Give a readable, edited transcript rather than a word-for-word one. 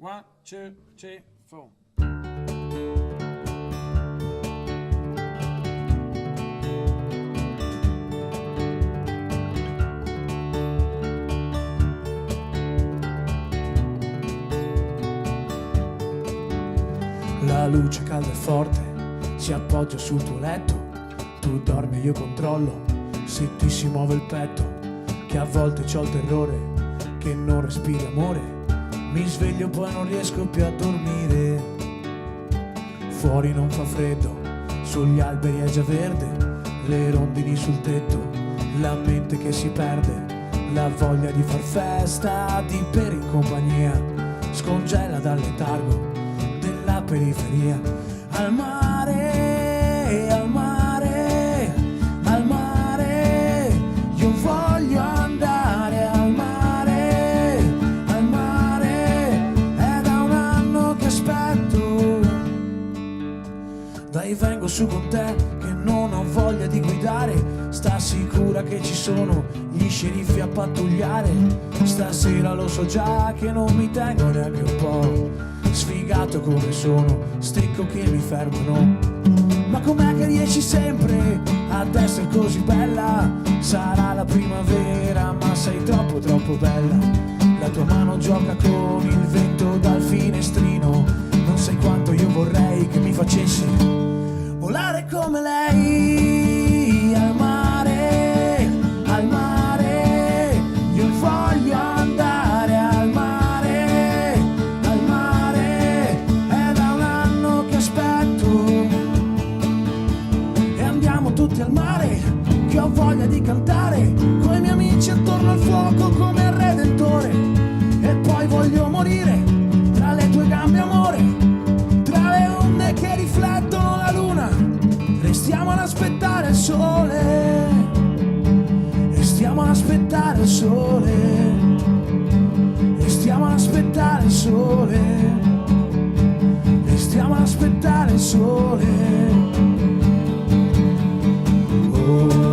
1, 2, 3, 4. La luce calda e forte si appoggia sul tuo letto. Tu dormi e io controllo se ti si muove il petto. Che a volte c'ho il terrore che non respiri amore. Mi sveglio poi non riesco più a dormire. Fuori non fa freddo, sugli alberi è già verde. Le rondini sul tetto, la mente che si perde. La voglia di far festa, di bere in compagnia, scongela dal letargo della periferia. Al mare, al mare, al mare, io voglio andare al mare, al mare, è da un anno che aspetto. Dai, vengo su con te che non ho voglia di guidare. Sta sicura che ci sono gli sceriffi a pattugliare? Stasera lo so già che non mi tengo neanche un po'. Sfigato come sono, stecco che mi fermano. Ma com'è che riesci sempre ad essere così bella? Sarà la primavera, ma sei troppo troppo bella. La tua mano gioca con il vento dal finestrino. Non sai quanto io vorrei che mi facessi volare come lei. Al mare, al mare, io voglio andare al mare, al mare, è da un anno che aspetto. E andiamo tutti al mare, che ho voglia di cantare coi miei amici attorno al fuoco come al Redentore. E poi voglio morire tra le tue gambe, amore, tra le onde che riflettono la luna. Restiamo ad aspettare il sole, restiamo ad aspettare il sole, restiamo ad aspettare il sole, restiamo ad aspettare il sole. Oh.